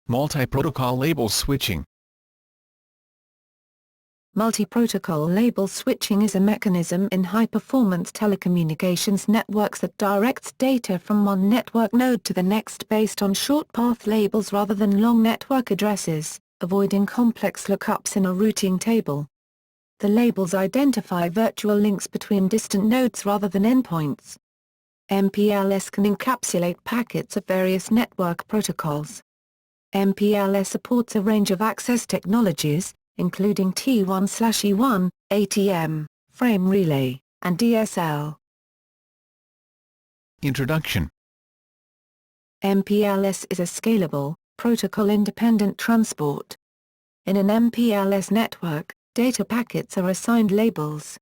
Multiprotocol label switching. Multiprotocol label switching is a mechanism in high-performance telecommunications networks that directs data from one network node to the next based on short path labels rather than long network addresses, avoiding complex lookups in a routing table. The labels identify virtual links between distant nodes rather than endpoints. MPLS can encapsulate packets of various network protocols. MPLS supports a range of access technologies, including T1/E1, ATM, frame relay, and DSL. Introduction. MPLS is a scalable, protocol-independent transport. In an MPLS network, data packets are assigned labels.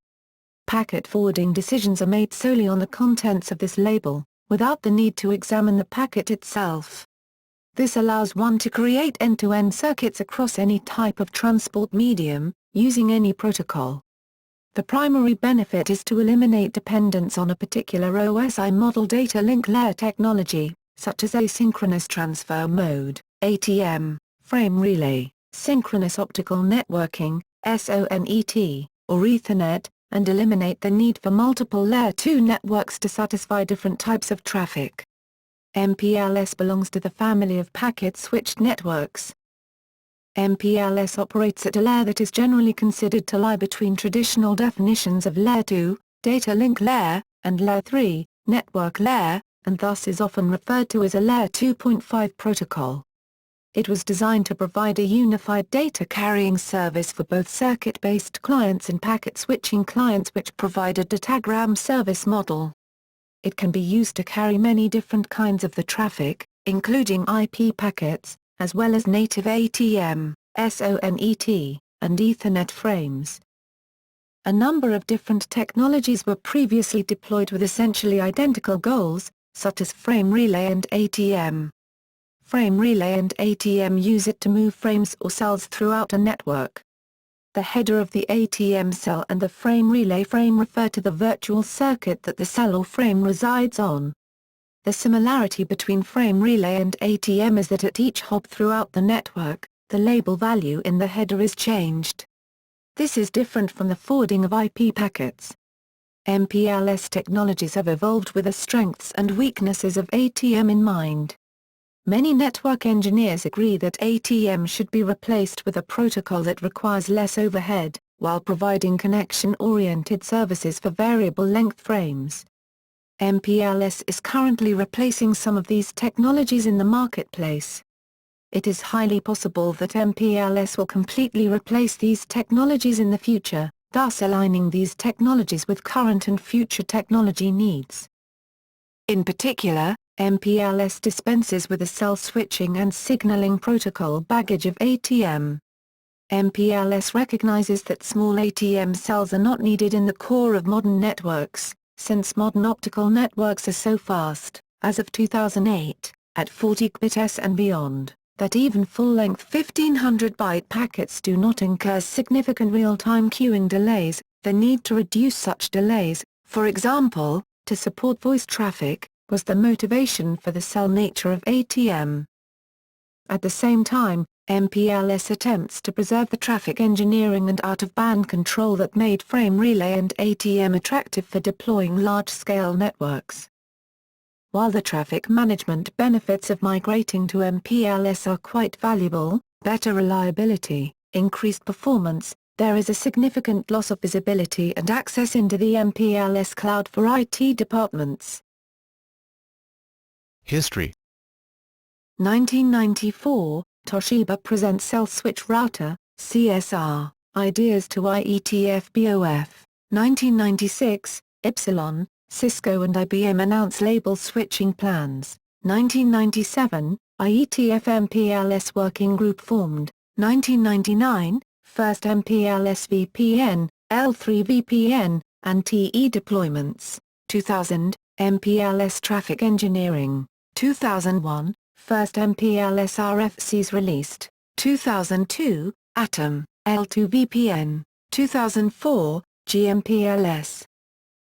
Packet forwarding decisions are made solely on the contents of this label, without the need to examine the packet itself. This allows one to create end-to-end circuits across any type of transport medium, using any protocol. The primary benefit is to eliminate dependence on a particular OSI model data link layer technology, such as asynchronous transfer mode, ATM, frame relay, synchronous optical networking, SONET, or Ethernet, and eliminate the need for multiple Layer 2 networks to satisfy different types of traffic. MPLS belongs to the family of packet-switched networks. MPLS operates at a layer that is generally considered to lie between traditional definitions of Layer 2, data link layer, and Layer 3, network layer, and thus is often referred to as a Layer 2.5 protocol. It was designed to provide a unified data carrying service for both circuit-based clients and packet-switching clients which provide a datagram service model. It can be used to carry many different kinds of the traffic, including IP packets, as well as native ATM, SONET, and Ethernet frames. A number of different technologies were previously deployed with essentially identical goals, such as frame relay and ATM. Frame relay and ATM use it to move frames or cells throughout a network. The header of the ATM cell and the frame relay frame refer to the virtual circuit that the cell or frame resides on. The similarity between frame relay and ATM is that at each hop throughout the network, the label value in the header is changed. This is different from the forwarding of IP packets. MPLS technologies have evolved with the strengths and weaknesses of ATM in mind. Many network engineers agree that ATM should be replaced with a protocol that requires less overhead, while providing connection-oriented services for variable-length frames. MPLS is currently replacing some of these technologies in the marketplace. It is highly possible that MPLS will completely replace these technologies in the future, thus aligning these technologies with current and future technology needs. In particular, MPLS dispenses with the cell switching and signaling protocol baggage of ATM. MPLS recognizes that small ATM cells are not needed in the core of modern networks, since modern optical networks are so fast, as of 2008, at 40 Gbps and beyond, that even full-length 1500-byte packets do not incur significant real-time queuing delays. The need to reduce such delays, for example, to support voice traffic, was the motivation for the cell nature of ATM. At the same time, MPLS attempts to preserve the traffic engineering and out-of-band control that made frame relay and ATM attractive for deploying large-scale networks. While the traffic management benefits of migrating to MPLS are quite valuable, better reliability, increased performance, there is a significant loss of visibility and access into the MPLS cloud for IT departments. History. 1994, Toshiba presents Cell Switch Router, CSR, ideas to IETF-BOF. 1996, Epsilon, Cisco and IBM announce label switching plans. 1997, IETF-MPLS Working Group formed. 1999, first MPLS VPN, L3 VPN, and TE deployments. 2000, MPLS Traffic Engineering. 2001, first MPLS RFCs released. 2002, Atom, L2 VPN. 2004, GMPLS.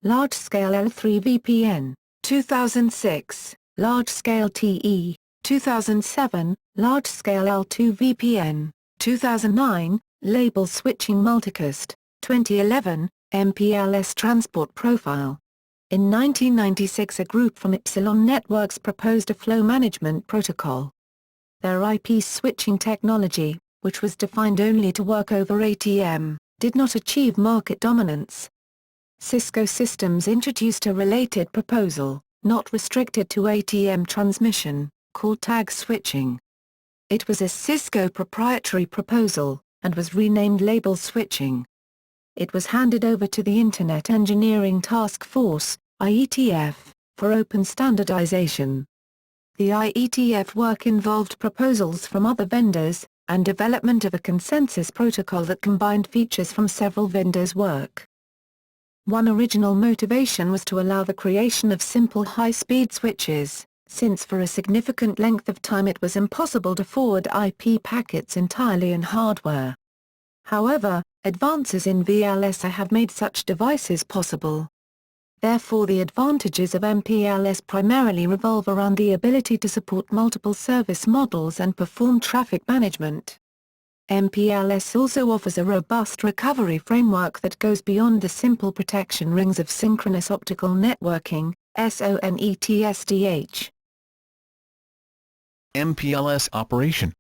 Large-scale L3 VPN. 2006, large-scale TE. 2007, Large-Scale L2 VPN, 2009, Label Switching Multicast, 2011, MPLS Transport Profile. In 1996 a group from Epsilon Networks proposed a flow management protocol. Their IP switching technology, which was defined only to work over ATM, did not achieve market dominance. Cisco Systems introduced a related proposal, not restricted to ATM transmission, called tag switching. It was a Cisco proprietary proposal, and was renamed label switching. It was handed over to the Internet Engineering Task Force, IETF, for open standardization. The IETF work involved proposals from other vendors, and development of a consensus protocol that combined features from several vendors' work. One original motivation was to allow the creation of simple high-speed switches, since for a significant length of time it was impossible to forward IP packets entirely in hardware. However, advances in VLSI have made such devices possible. Therefore the advantages of MPLS primarily revolve around the ability to support multiple service models and perform traffic management. MPLS also offers a robust recovery framework that goes beyond the simple protection rings of synchronous optical networking, SONETSDH. MPLS operation.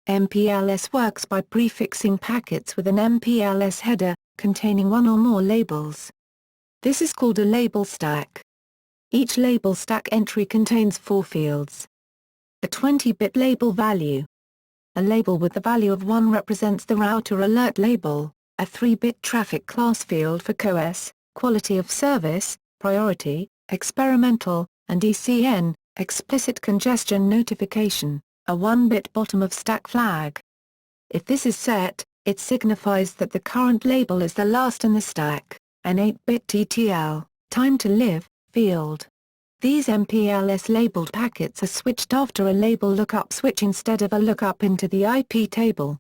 MPLS works by prefixing packets with an MPLS header, containing one or more labels. This is called a label stack. Each label stack entry contains 4 fields. A 20-bit label value. A label with the value of 1 represents the router alert label, a 3-bit traffic class field for QoS, quality of service, priority, experimental, and ECN, explicit congestion notification, a 1-bit bottom of stack flag. If this is set, it signifies that the current label is the last in the stack, an 8-bit TTL, time to live, field. These MPLS labeled packets are switched after a label lookup switch instead of a lookup into the IP table.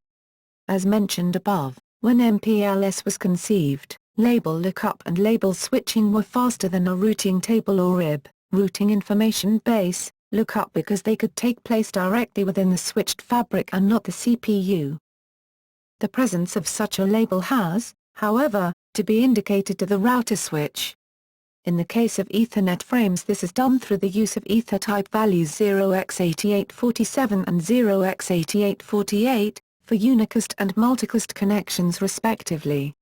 As mentioned above, when MPLS was conceived, label lookup and label switching were faster than a routing table or RIB, routing information base, lookup because they could take place directly within the switched fabric and not the CPU. The presence of such a label has, however, to be indicated to the router switch. In the case of Ethernet frames this is done through the use of ether type values 0x8847 and 0x8848, for unicast and multicast connections respectively.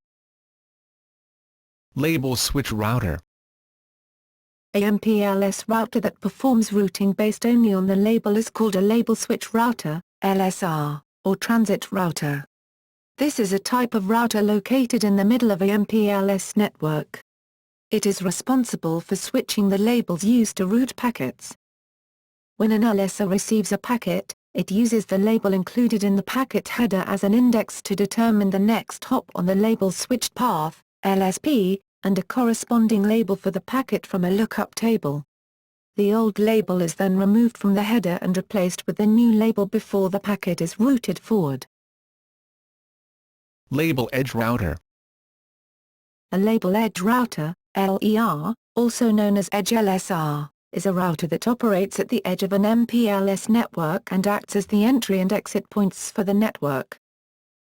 Label switch router. A MPLS router that performs routing based only on the label is called a label switch router, LSR, or transit router. This is a type of router located in the middle of a MPLS network. It is responsible for switching the labels used to route packets. When an LSR receives a packet, it uses the label included in the packet header as an index to determine the next hop on the label switched path, LSP, and a corresponding label for the packet from a lookup table. The old label is then removed from the header and replaced with the new label before the packet is routed forward. Label edge router. A label edge router, LER, also known as edge LSR, is a router that operates at the edge of an MPLS network and acts as the entry and exit points for the network.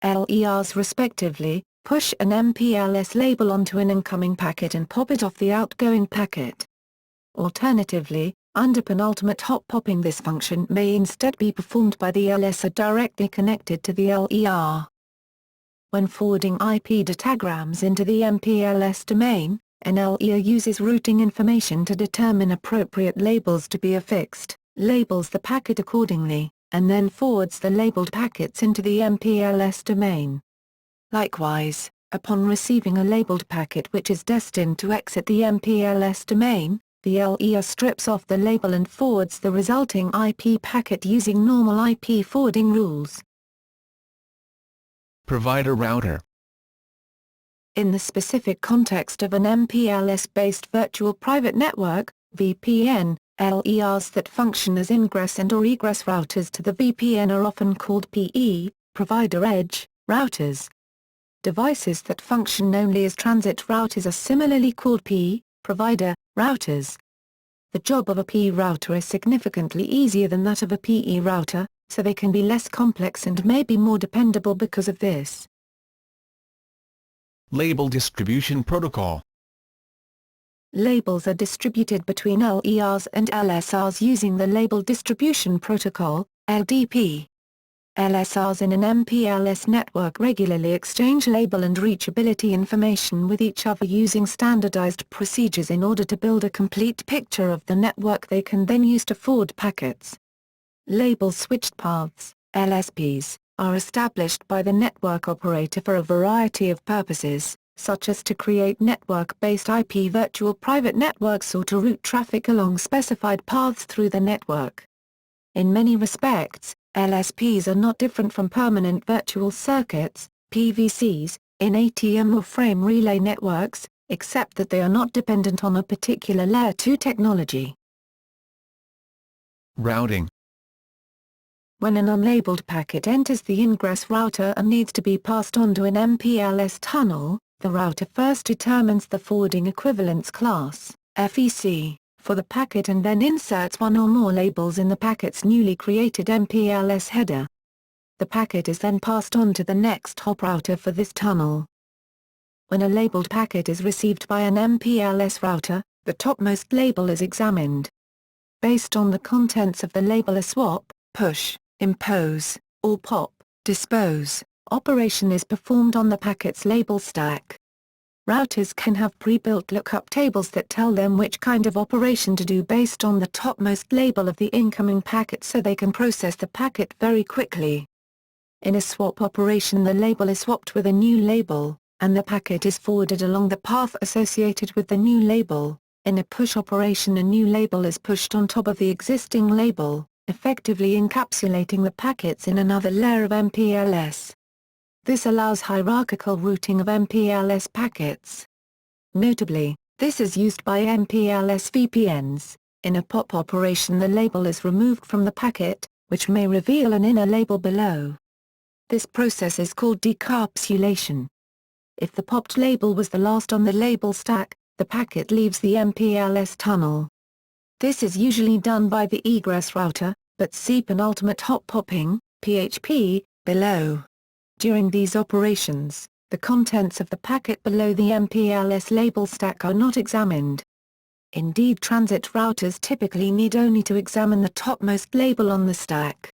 LERs respectively, push an MPLS label onto an incoming packet and pop it off the outgoing packet. Alternatively, under penultimate hop popping this function may instead be performed by the LSR directly connected to the LER. When forwarding IP datagrams into the MPLS domain, an LER uses routing information to determine appropriate labels to be affixed, labels the packet accordingly, and then forwards the labeled packets into the MPLS domain. Likewise, upon receiving a labeled packet which is destined to exit the MPLS domain, the LER strips off the label and forwards the resulting IP packet using normal IP forwarding rules. Provider router. In the specific context of an MPLS-based virtual private network, VPN, LERs that function as ingress and/or egress routers to the VPN are often called PE, provider edge, routers. Devices that function only as transit routers are similarly called PE, provider, routers. The job of a P router is significantly easier than that of a PE router, so they can be less complex and may be more dependable because of this. Label Distribution Protocol. Labels are distributed between LERs and LSRs using the Label Distribution Protocol, LDP. LSRs in an MPLS network regularly exchange label and reachability information with each other using standardized procedures in order to build a complete picture of the network they can then use to forward packets. Label switched paths, LSPs, are established by the network operator for a variety of purposes, such as to create network-based IP virtual private networks or to route traffic along specified paths through the network. In many respects, LSPs are not different from permanent virtual circuits, PVCs, in ATM or frame relay networks, except that they are not dependent on a particular Layer 2 technology. Routing. When an unlabeled packet enters the ingress router and needs to be passed on to an MPLS tunnel, the router first determines the forwarding equivalence class, FEC, for the packet and then inserts one or more labels in the packet's newly created MPLS header. The packet is then passed on to the next hop router for this tunnel. When a labeled packet is received by an MPLS router, the topmost label is examined. Based on the contents of the label, a swap, push, impose, or pop, dispose operation is performed on the packet's label stack. Routers can have pre-built lookup tables that tell them which kind of operation to do based on the topmost label of the incoming packet so they can process the packet very quickly. In a swap operation, the label is swapped with a new label, and the packet is forwarded along the path associated with the new label. In a push operation, a new label is pushed on top of the existing label, effectively encapsulating the packets in another layer of MPLS. This allows hierarchical routing of MPLS packets. Notably, this is used by MPLS VPNs. In a pop operation, the label is removed from the packet, which may reveal an inner label below. This process is called decapsulation. If the popped label was the last on the label stack, the packet leaves the MPLS tunnel. This is usually done by the egress router, but see penultimate hop popping, PHP, below. During these operations, the contents of the packet below the MPLS label stack are not examined. Indeed, transit routers typically need only to examine the topmost label on the stack.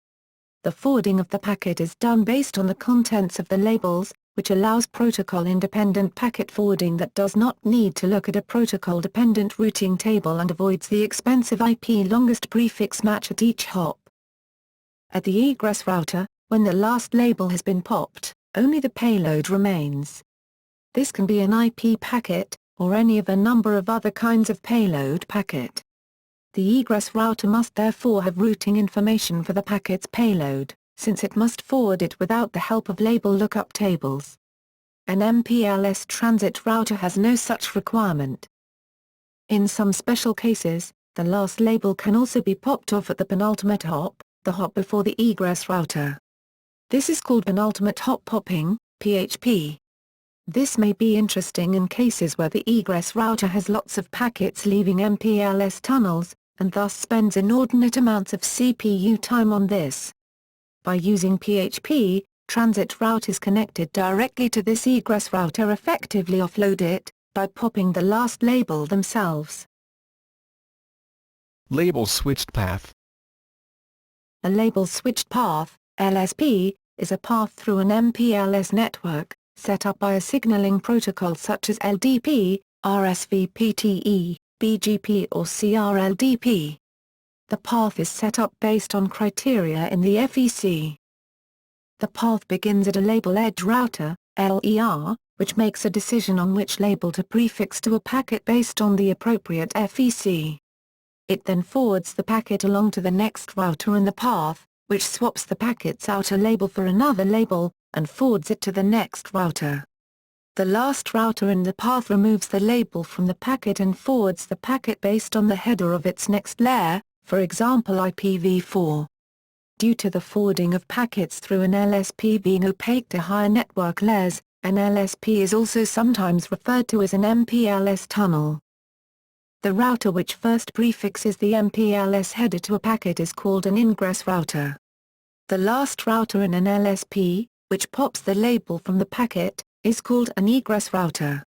The forwarding of the packet is done based on the contents of the labels, which allows protocol-independent packet forwarding that does not need to look at a protocol-dependent routing table and avoids the expensive IP longest prefix match at each hop. At the egress router, when the last label has been popped, only the payload remains. This can be an IP packet, or any of a number of other kinds of payload packet. The egress router must therefore have routing information for the packet's payload, since it must forward it without the help of label lookup tables. An MPLS transit router has no such requirement. In some special cases, the last label can also be popped off at the penultimate hop, the hop before the egress router. This is called penultimate hop popping, PHP. This may be interesting in cases where the egress router has lots of packets leaving MPLS tunnels, and thus spends inordinate amounts of CPU time on this. By using PHP, transit routers connected directly to this egress router effectively offload it, by popping the last label themselves. Label switched path. A label switched path, LSP, is a path through an MPLS network, set up by a signaling protocol such as LDP, RSVPTE, BGP or CRLDP. The path is set up based on criteria in the FEC. The path begins at a label edge router, LER, which makes a decision on which label to prefix to a packet based on the appropriate FEC. It then forwards the packet along to the next router in the path, which swaps the packet's outer label for another label, and forwards it to the next router. The last router in the path removes the label from the packet and forwards the packet based on the header of its next layer, for example IPv4. Due to the forwarding of packets through an LSP being opaque to higher network layers, an LSP is also sometimes referred to as an MPLS tunnel. The router which first prefixes the MPLS header to a packet is called an ingress router. The last router in an LSP, which pops the label from the packet, is called an egress router.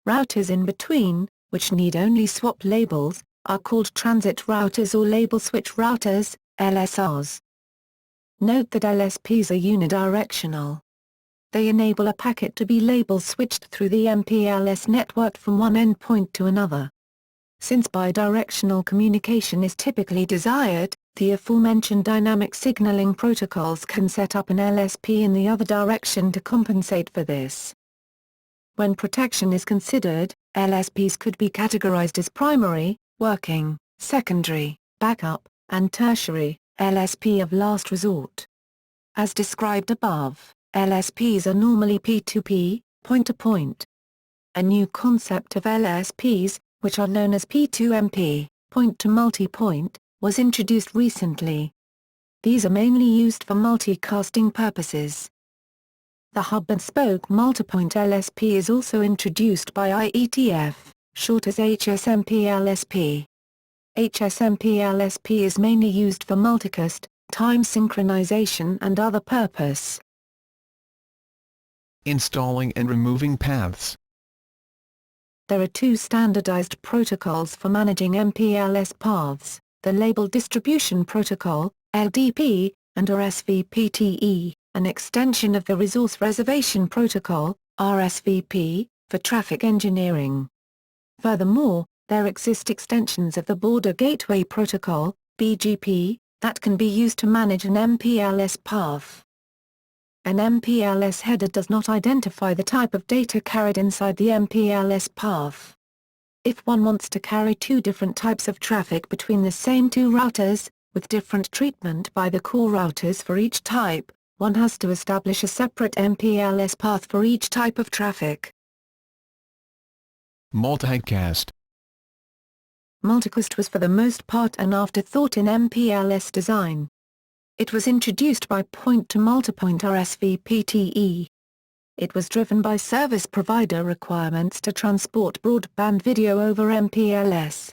Routers in between, which need only swap labels, are called transit routers or label switch routers, LSRs. Note that LSPs are unidirectional. They enable a packet to be label switched through the MPLS network from one endpoint to another. Since bidirectional communication is typically desired, the aforementioned dynamic signaling protocols can set up an LSP in the other direction to compensate for this. When protection is considered, LSPs could be categorized as primary, working, secondary, backup, and tertiary, LSP of last resort. As described above, LSPs are normally P2P, point-to-point. A new concept of LSPs, which are known as P2MP, point-to-multipoint, was introduced recently. These are mainly used for multicasting purposes. The hub-and-spoke multipoint LSP is also introduced by IETF, short as HSMP-LSP. HSMP-LSP is mainly used for multicast, time synchronization and other purpose. Installing and removing paths. There are two standardized protocols for managing MPLS paths, the Label Distribution Protocol, LDP, and RSVPTE, an extension of the Resource Reservation Protocol, RSVP, for traffic engineering. Furthermore, there exist extensions of the Border Gateway Protocol, BGP, that can be used to manage an MPLS path. An MPLS header does not identify the type of data carried inside the MPLS path. If one wants to carry two different types of traffic between the same two routers, with different treatment by the core routers for each type, one has to establish a separate MPLS path for each type of traffic. Multicast. Multicast was for the most part an afterthought in MPLS design. It was introduced by point-to-multipoint RSVPTE. It was driven by service provider requirements to transport broadband video over MPLS.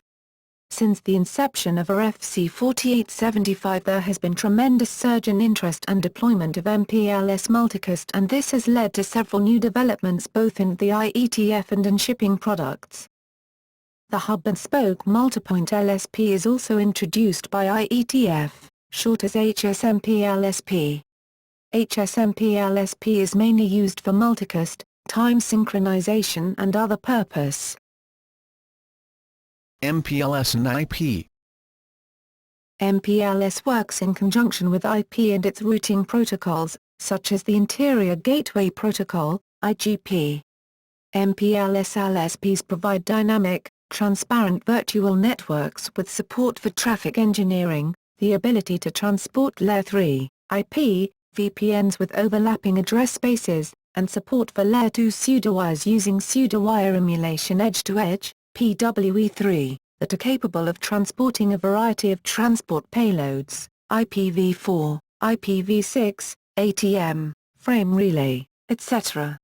Since the inception of RFC 4875 there has been tremendous surge in interest and deployment of MPLS multicast, and this has led to several new developments both in the IETF and in shipping products. The hub-and-spoke multipoint LSP is also introduced by IETF, short as HSMP-LSP. HSMP-LSP is mainly used for multicast, time synchronization and other purpose. MPLS and IP. MPLS works in conjunction with IP and its routing protocols, such as the Interior Gateway Protocol, IGP. MPLS LSPs provide dynamic, transparent virtual networks with support for traffic engineering, the ability to transport Layer 3, IP, VPNs with overlapping address spaces, and support for Layer 2 pseudowires using pseudowire emulation edge-to-edge, PWE3, that are capable of transporting a variety of transport payloads, IPv4, IPv6, ATM, frame relay, etc.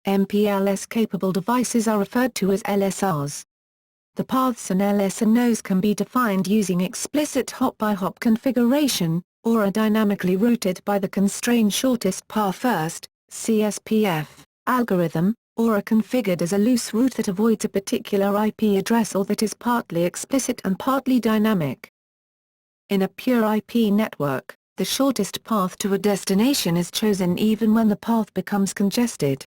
MPLS-capable devices are referred to as LSRs. The paths an LSR knows can be defined using explicit hop-by-hop configuration, or are dynamically routed by the constrained shortest path first, CSPF, algorithm, or are configured as a loose route that avoids a particular IP address or that is partly explicit and partly dynamic. In a pure IP network, the shortest path to a destination is chosen even when the path becomes congested.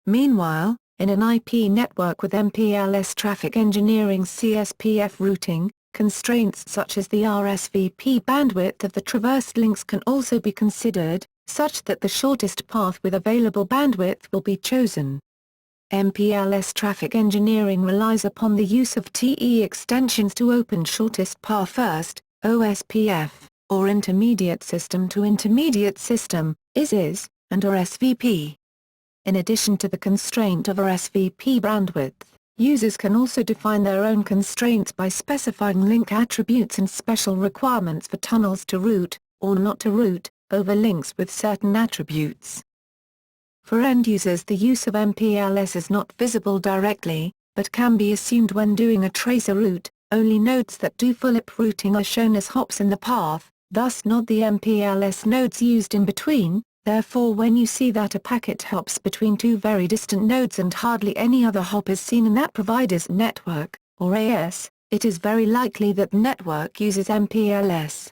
Meanwhile, in an IP network with MPLS traffic engineering CSPF routing, constraints such as the RSVP bandwidth of the traversed links can also be considered, such that the shortest path with available bandwidth will be chosen. MPLS traffic engineering relies upon the use of TE extensions to open shortest path first, OSPF, or intermediate system to intermediate system, ISIS, and RSVP. In addition to the constraint of RSVP bandwidth, users can also define their own constraints by specifying link attributes and special requirements for tunnels to route, or not to route, over links with certain attributes. For end users, the use of MPLS is not visible directly, but can be assumed when doing a tracer route. Only nodes that do full-IP routing are shown as hops in the path, thus not the MPLS nodes used in between. Therefore, when you see that a packet hops between two very distant nodes and hardly any other hop is seen in that provider's network, or AS, it is very likely that network uses MPLS.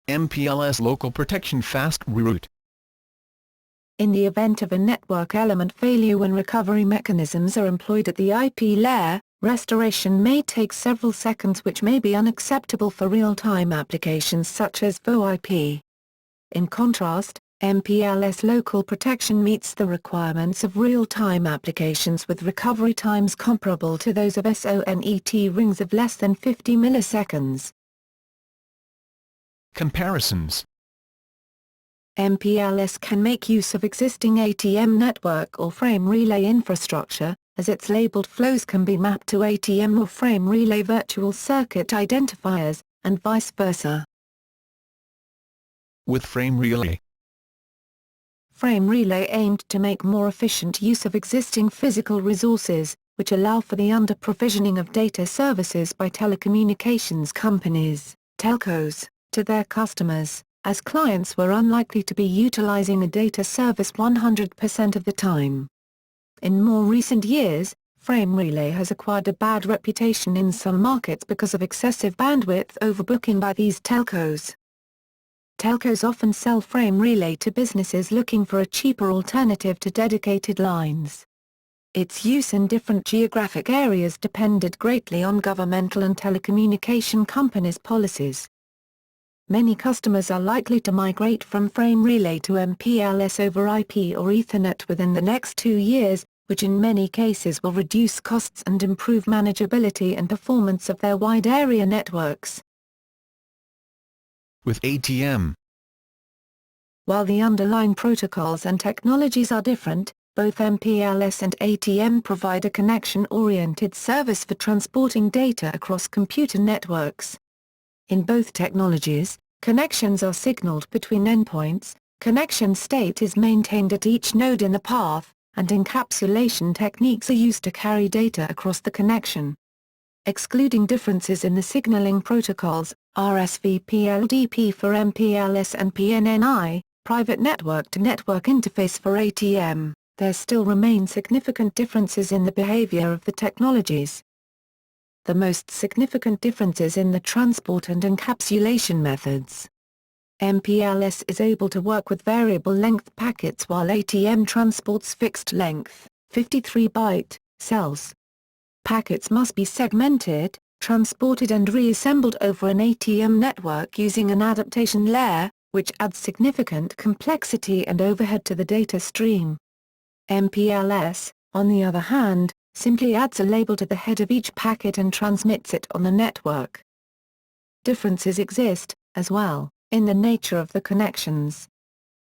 MPLS Local Protection Fast Reroute. In the event of a network element failure when recovery mechanisms are employed at the IP layer, restoration may take several seconds, which may be unacceptable for real-time applications such as VoIP. In contrast, MPLS local protection meets the requirements of real-time applications with recovery times comparable to those of SONET rings of less than 50 milliseconds. Comparisons. MPLS can make use of existing ATM network or frame relay infrastructure, as its labeled flows can be mapped to ATM or frame relay virtual circuit identifiers, and vice versa. With frame relay. Frame relay aimed to make more efficient use of existing physical resources, which allow for the under-provisioning of data services by telecommunications companies, telcos, to their customers, as clients were unlikely to be utilizing a data service 100% of the time. In more recent years, frame relay has acquired a bad reputation in some markets because of excessive bandwidth overbooking by these telcos. Telcos often sell frame relay to businesses looking for a cheaper alternative to dedicated lines. Its use in different geographic areas depended greatly on governmental and telecommunication companies' policies. Many customers are likely to migrate from frame relay to MPLS over IP or Ethernet within the next 2 years, which in many cases will reduce costs and improve manageability and performance of their wide area networks. With ATM. While the underlying protocols and technologies are different, both MPLS and ATM provide a connection-oriented service for transporting data across computer networks. In both technologies, connections are signaled between endpoints, connection state is maintained at each node in the path, and encapsulation techniques are used to carry data across the connection. Excluding differences in the signaling protocols, RSVP-LDP for MPLS and PNNI, private network-to-network interface for ATM, there still remain significant differences in the behavior of the technologies. The most significant differences in the transport and encapsulation methods. MPLS is able to work with variable length packets while ATM transports fixed length, 53-byte, cells. Packets must be segmented, transported and reassembled over an ATM network using an adaptation layer, which adds significant complexity and overhead to the data stream. MPLS, on the other hand, simply adds a label to the head of each packet and transmits it on the network. Differences exist, as well, in the nature of the connections.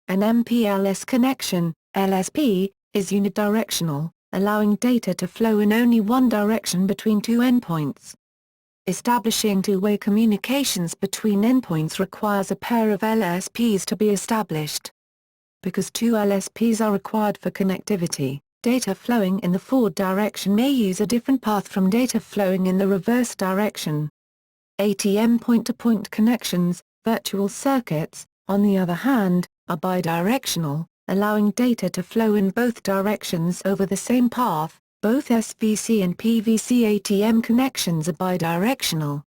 An MPLS connection, LSP, is unidirectional, allowing data to flow in only one direction between two endpoints. Establishing two-way communications between endpoints requires a pair of LSPs to be established. Because two LSPs are required for connectivity, data flowing in the forward direction may use a different path from data flowing in the reverse direction. ATM point-to-point connections, virtual circuits, on the other hand, are bidirectional, allowing data to flow in both directions over the same path. Both SVC and PVC ATM connections are bidirectional.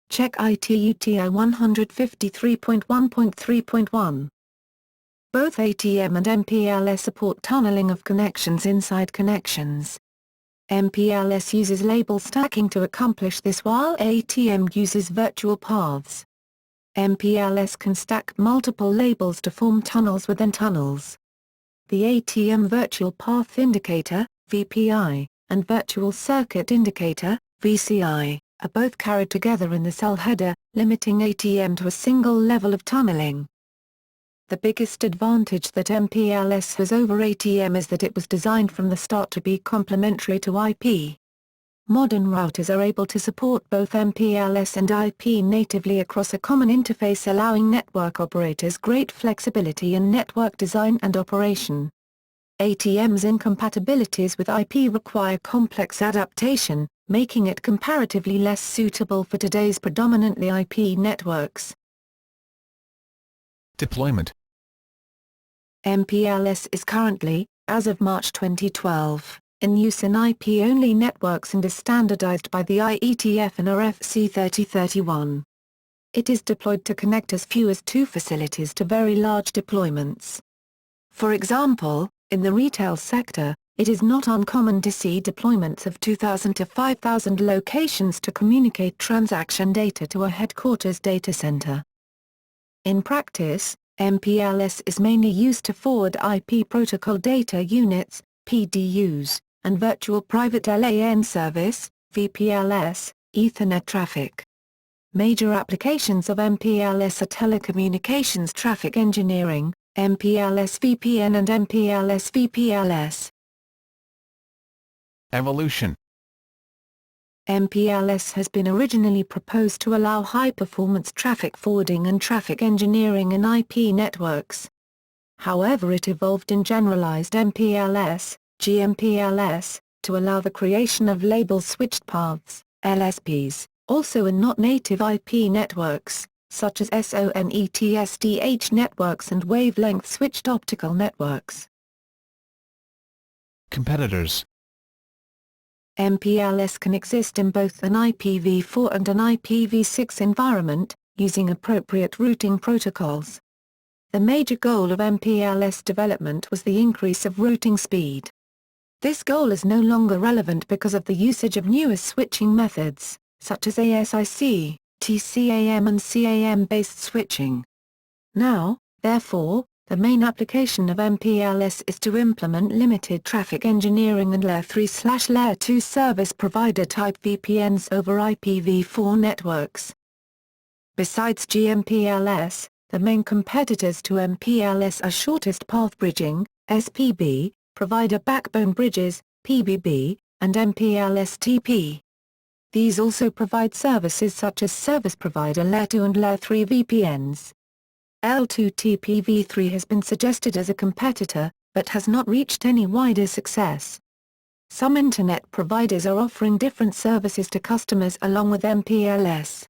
Check ITU-TI 153.1.3.1. Both ATM and MPLS support tunneling of connections inside connections. MPLS uses label stacking to accomplish this while ATM uses virtual paths. MPLS can stack multiple labels to form tunnels within tunnels. The ATM Virtual Path Indicator, VPI, and Virtual Circuit Indicator, VCI, are both carried together in the cell header, limiting ATM to a single level of tunneling. The biggest advantage that MPLS has over ATM is that it was designed from the start to be complementary to IP. Modern routers are able to support both MPLS and IP natively across a common interface, allowing network operators great flexibility in network design and operation. ATM's incompatibilities with IP require complex adaptation, making it comparatively less suitable for today's predominantly IP networks. Deployment. MPLS is currently, as of March 2012, in use in IP-only networks and is standardized by the IETF and RFC 3031. It is deployed to connect as few as 2 facilities to very large deployments. For example, in the retail sector, it is not uncommon to see deployments of 2,000 to 5,000 locations to communicate transaction data to a headquarters data center. In practice, MPLS is mainly used to forward IP protocol data units, PDUs, and virtual private LAN service, VPLS, Ethernet traffic. Major applications of MPLS are telecommunications traffic engineering, MPLS VPN and MPLS VPLS. Evolution. MPLS has been originally proposed to allow high-performance traffic forwarding and traffic engineering in IP networks. However, it evolved in generalized MPLS, GMPLS, to allow the creation of label-switched paths, LSPs, also in not-native IP networks, such as SONET/SDH networks and wavelength-switched optical networks. Competitors. MPLS can exist in both an IPv4 and an IPv6 environment, using appropriate routing protocols. The major goal of MPLS development was the increase of routing speed. This goal is no longer relevant because of the usage of newer switching methods, such as ASIC, TCAM and CAM-based switching. Now, therefore, the main application of MPLS is to implement limited traffic engineering and Layer 3/Layer 2 service provider type VPNs over IPv4 networks. Besides GMPLS, the main competitors to MPLS are shortest path bridging, SPB, provider backbone bridges, PBB, and MPLS-TP. These also provide services such as service provider Layer 2 and Layer 3 VPNs. L2TPv3 has been suggested as a competitor, but has not reached any wider success. Some Internet providers are offering different services to customers along with MPLS.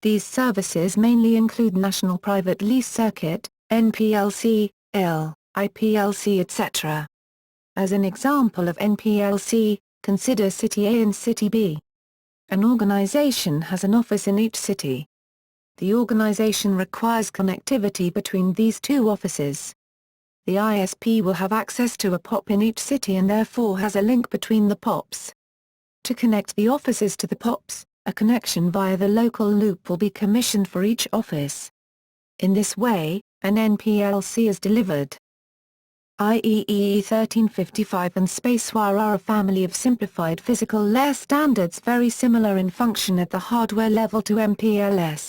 These services mainly include National Private Lease Circuit, NPLC, IPLC etc. As an example of NPLC, consider City A and City B. An organization has an office in each city. The organization requires connectivity between these two offices. The ISP will have access to a POP in each city and therefore has a link between the POPs. To connect the offices to the POPs, a connection via the local loop will be commissioned for each office. In this way, an NPLC is delivered. IEEE 1355 and SpaceWire are a family of simplified physical layer standards very similar in function at the hardware level to MPLS.